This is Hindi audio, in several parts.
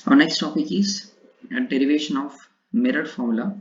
Our next topic is a derivation of mirror formula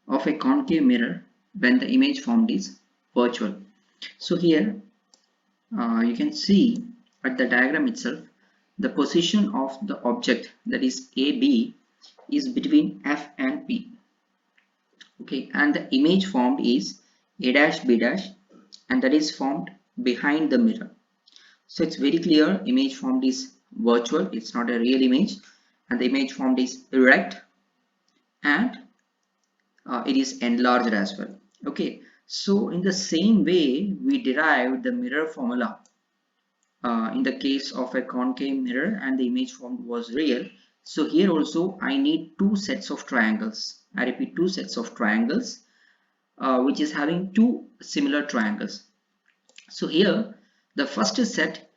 of a concave mirror when the image formed is virtual. So here you can see at the diagram itself the position of the object, that is AB, is between F and P. Okay, and the image formed is A dash B dash, and that is formed behind the mirror. So it's very clear, image formed is virtual, it's not a real image, and the image formed is erect, and it is enlarged as well. Okay, so in the same way we derived the mirror formula in the case of a concave mirror and the image formed was real. So here also I need two sets of triangles. I repeat, two sets of triangles which is having two similar triangles. So here the first set,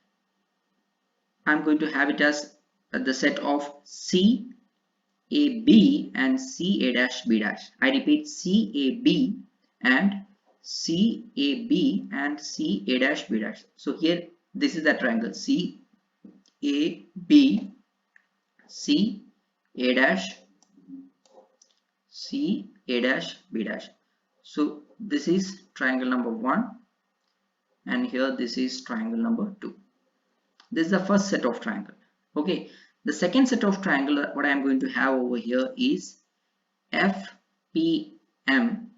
I'm going to have it as the set of C A B and C A dash B dash. I repeat, C A B and C A B and C A dash B dash. So here this is the triangle C A B C A dash C A dash B dash. So this is triangle number 1, and here this is triangle number 2. This is the first set of triangle. Okay, the second set of triangle what I am going to have over here is FPM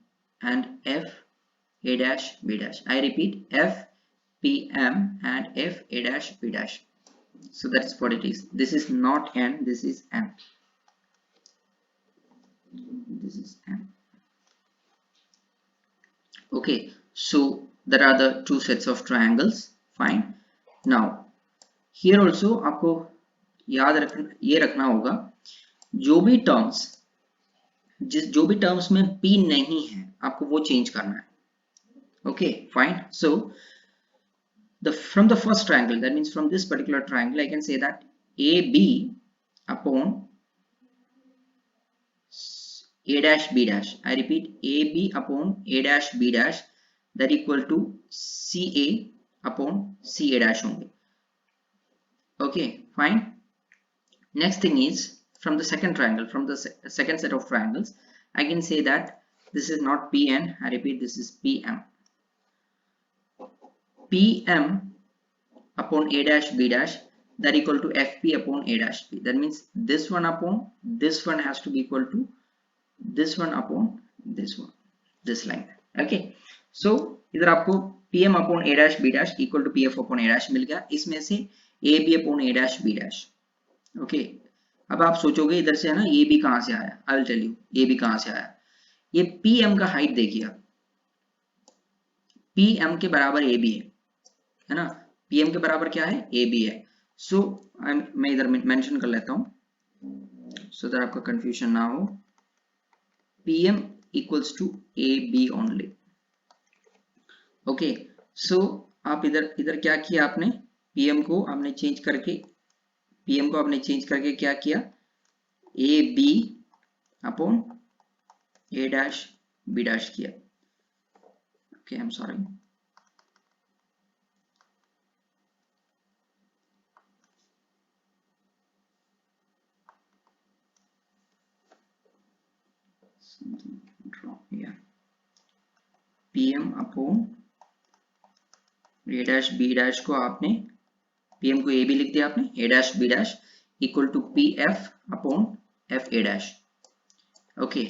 and FA dash B dash. I repeat, FPM and FA dash B dash. So that's what it is. This is not N, this is M. This is M. Okay, so there are the two sets of triangles. Fine. Now here also आपको याद ये रखना होगा, जो भी टर्म्स में P नहीं है आपको वो चेंज करना है. Okay, fine. So from the first triangle, that means from this particular triangle, I can say that AB upon A dash B dash. I repeat, AB upon A dash B dash, that equal to CA upon CA dash only. Okay, fine. Next thing is, from the second triangle, from the second set of triangles, I can say that this is not PN. I repeat, this is PM. PM upon A dash B dash, that equal to FP upon A dash B. That means this one upon this one has to be equal to this one upon this one, this line. Okay, so इधर आपको PM upon A dash B dash equal to PF upon A dash मिल गया. इसमें से AB upon A dash B dash. Okay, अब आप सोचोगे इधर से है ना AB कहां से आया. I will tell you AB कहां से आया. ये PM का हाइट देखिए, PM के बराबर AB है ना. PM के बराबर क्या है, AB है. सो मैं इधर मेंशन कर लेता हूं सो दैट आपका कंफ्यूजन ना हो. PM equals to AB only. Okay, so आप इधर क्या किया आपने, PM को आपने चेंज करके क्या किया, AB upon A dash B dash किया. Okay, I am sorry. PM upon A dash B dash को आपने, PM को AB लिख दिया आपने, A dash B dash equal to PF upon FA dash. Okay,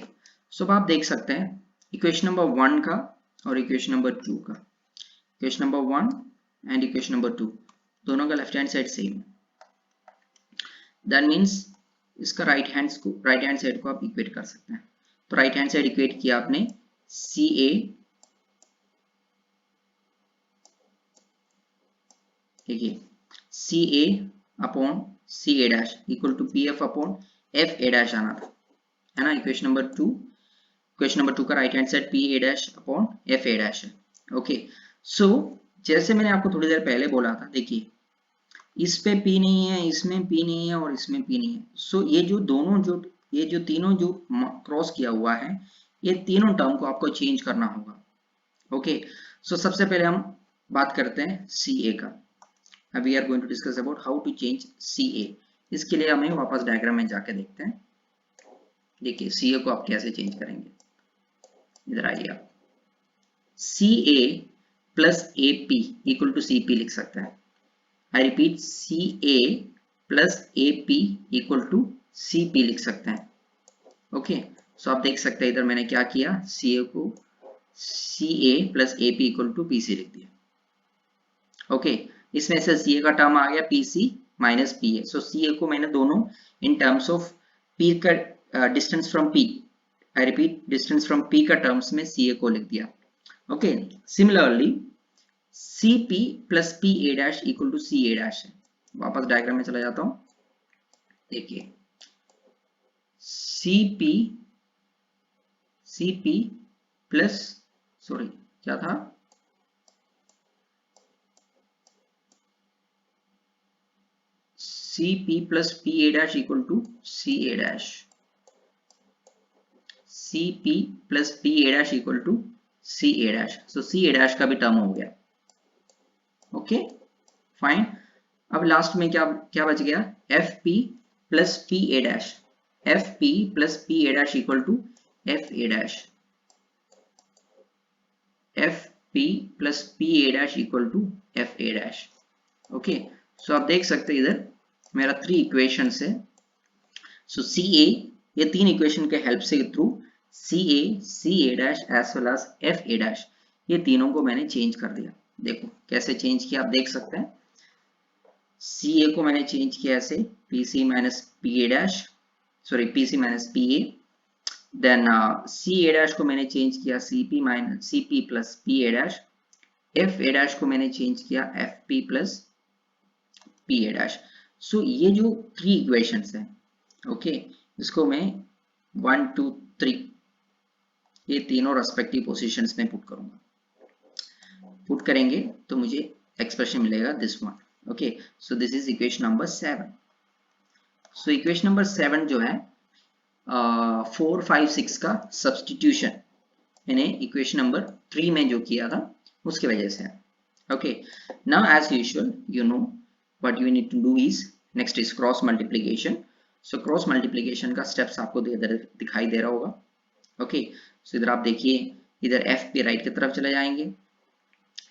so आप देख सकते हैं इक्वेशन नंबर 1 का और इक्वेशन नंबर 2 का, equation number 1 and equation number 2 दोनों का left hand side same. That means इसका राइट हैंड साइड को आप इक्वेट कर सकते हैं. तो राइट हैंड साइड इक्वेट किया आपने, CA देखिए CA upon CA dash equal to PF upon FA dash आना था, है ना. इक्वेशन नंबर 2 का right hand side PA dash upon FA dash है. ओके, सो जैसे मैंने आपको थोड़ी देर पहले बोला था, देखिए इस पे P नहीं है, इसमें P नहीं है और इसमें P नहीं है. सो ये जो तीनों जो क्रॉस किया हुआ है, ये तीनों टर्म को आपको चेंज करना होगा. ओके, सो सबसे पहले हम बात करते हैं CA का. We are going to discuss about how to change CA. इसके लिए हमें वापस डायग्राम में जाके देखते हैं। देखिए सी ए को आप कैसे चेंज करेंगे, इधर आइए आप, C A plus A P equal to C P लिख सकते हैं। I repeat, C A plus A P equal to C P लिख सकते हैं। ओके, सो आप देख सकते हैं इधर मैंने क्या किया, सी ए को C A plus A P equal to P C लिख दिया। ओके, इसमें से सी ए का टर्म आ गया P C minus P A. So C A को मैंने दोनों इन टर्म्स ऑफ पी का distance from P, I repeat distance from P का टर्म्स में सी ए को लिख दिया। Okay, similarly C P plus P A dash equal to C A dash है। वापस डायग्राम में चला जाता हूं। देखिए सी पी प्लस, सॉरी क्या था, C P plus P A dash equal to C A dash, C P plus P A dash equal to C A dash. So C A dash का भी टर्म हो गया। ओके फाइन, अब लास्ट में क्या क्या बच गया, F P plus P A dash, F P plus P A dash equal to F A dash, F P plus P A dash equal to F A dash. Okay, so आप देख सकते हैं इधर मेरा 3 इक्वेशंस है। सो सी ए, ये 3 इक्वेशन के हेल्प से through C A dash as well as F A dash, ये तीनों को मैंने चेंज कर दिया। देखो कैसे चेंज किया आप देख सकते हैं। सी ए को मैंने चेंज किया ऐसे, P C minus P A dash, sorry P C minus P A. Then C A dash को मैंने चेंज किया C P minus C P plus P A dash. F A dash को मैंने चेंज किया F P plus P A dash. So ये जो 3 इक्वेशंस हैं, ओके, इसको मैं 1 2 3 ये तीनों रेस्पेक्टिव पोजीशंस में पुट करूंगा। पुट करेंगे तो मुझे एक्सप्रेशन मिलेगा this one. Okay, so this is equation number 7। So equation number 7 जो है 4 5 6 का सब्स्टिट्यूशन मैंने इक्वेशन नंबर 3 में जो किया था उसकी वजह से है। Okay, now as usual you know what you need to do is, next is cross multiplication. So cross multiplication का steps आपको दिखाई दे रहा होगा। ओके, सो इधर आप देखिए, इधर एफ पी राइट की तरफ चले जाएंगे,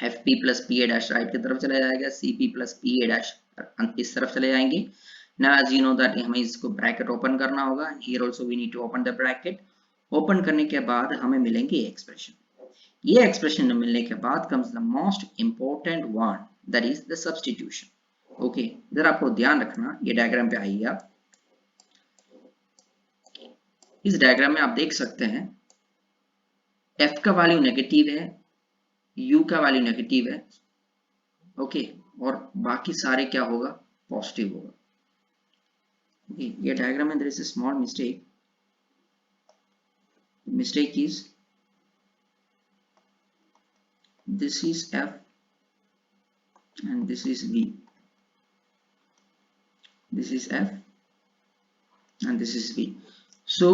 F P plus P A dash right की तरफ चला जाएगा, C P plus P A dash इस तरफ चले जाएंगे। Now as you know that हमें इसको ब्रैकेट ओपन करना होगा, here also we need to open the bracket. Open करने के बाद हमें मिलेंगे एक्सप्रेशन। ये एक्सप्रेशन मिलने के बाद comes the most important one, that is the substitution. Okay, इधर आपको ध्यान रखना, ये डायग्राम पे आइए आप। इस डायग्राम में आप देख सकते हैं f का वैल्यू नेगेटिव है, u का वैल्यू नेगेटिव है, ओके, और बाकी सारे क्या होगा, पॉजिटिव होगा। ओके, ये डायग्राम में there is a small mistake. Mistake is this is f and this is v, this is f and this is v. so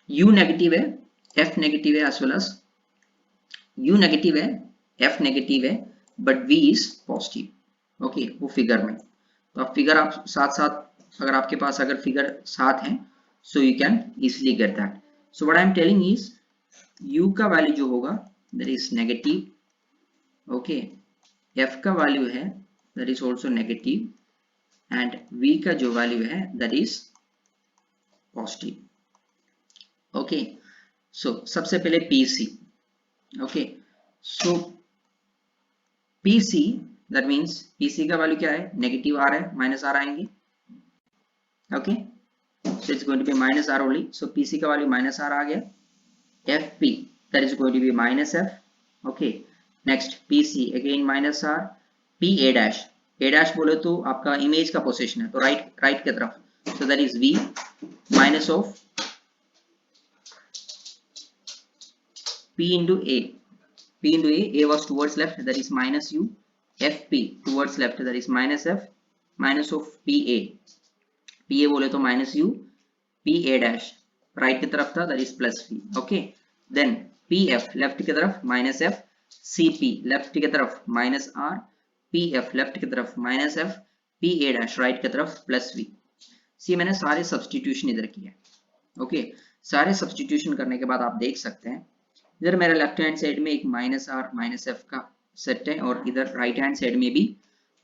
u negative है, f नेगेटिव है, as well as u negative है, f नेगेटिव है, but v is positive. Okay, वो फिगर में, तो आप फिगर आप साथ साथ अगर आपके पास अगर फिगर साथ है so you can easily get that. So what I am telling is u का वैल्यू जो होगा that is negative, okay, f का वैल्यू है that is also negative, and v का जो वैल्यू है that is positive. Okay, so सबसे पहले pc, okay, so pc that means pc का वैल्यू क्या है, नेगेटिव आ रहा है, माइनस आर आएंगे। Okay, so it's going to B minus R only, so pc का वैल्यू माइनस आर आ गया। fp that is going to be minus f, okay, next pc again minus r, p a dash बोले तो आपका इमेज का पोजीशन है तो राइट की तरफ, so that is v minus of p into a was towards left, that is minus u, fp towards left, that is minus f, minus of pa बोले तो minus u, pa dash right की तरफ था that is plus v। Okay, then pf left की तरफ माइनस f, cp लेफ्ट की तरफ माइनस r, pf लेफ्ट की तरफ minus f, P A dash right की तरफ प्लस वी। सी मैंने सारे सब्सटीट्यूशन इधर किए। ओके, सारे सब्सटीट्यूशन करने के बाद आप देख सकते हैं इधर मेरे लेफ्ट हैंड साइड में एक माइनस आर माइनस एफ का सेट है और इधर राइट हैंड साइड में भी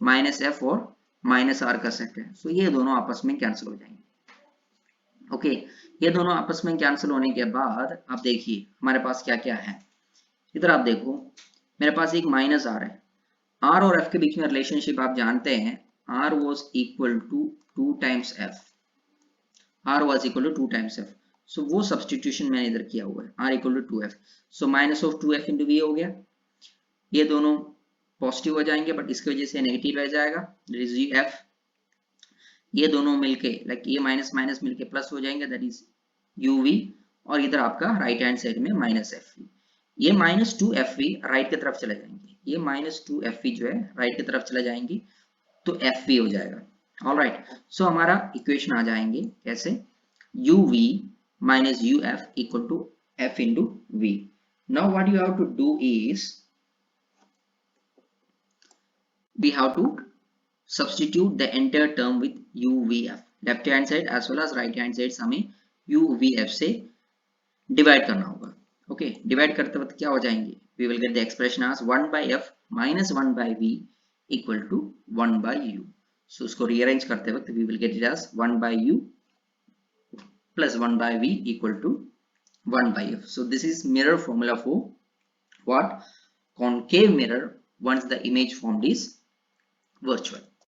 माइनस एफ और माइनस आर का सेट है। सो ये दोनों आपस में कैंसिल हो जाएंगे। ओके, ये दोनों आपस में कैंसिल होने के बाद आप देखिए हमारे पास क्या क्या है। इधर आप देखो मेरे पास एक माइनस आर है। आर और एफ के बीच में रिलेशनशिप आप जानते हैं, R was equal to 2 times F. R was equal to 2 times F. So वो सब्सटीट्यूशन मैंने इधर किया हुआ है, R equal to 2f। So minus of 2f into V हो गया। ये दोनों पॉजिटिव हो जाएंगे बट इसकी वजह से नेगेटिव रह जाएगा, दैट इज f। ये दोनों मिलके लाइक ये माइनस माइनस मिलके प्लस हो जाएंगे, दैट इज uv। और इधर आपका राइट हैंड साइड में माइनस fv। ये माइनस 2fv राइट की तरफ चले जाएंगे, ये माइनस 2fv जो है राइट की तरफ चले जाएंगे तो fv हो जाएगा। ऑलराइट, सो हमारा इक्वेशन आ जाएंगे कैसे, uv minus uf equal to f into v. Now what you have to do is we have to substitute the entire term with uvf, left hand side as well as right hand side हमें uvf से divide करना होगा। ओके, डिवाइड करते वक्त क्या हो जाएंगे, we will get the expression as 1 by f minus 1 by v equal to 1 by u. So उसको rearrange करते वक्त we will get it as 1 by u plus 1 by v equal to 1 by f. So this is mirror formula for what, concave mirror once the image formed is virtual.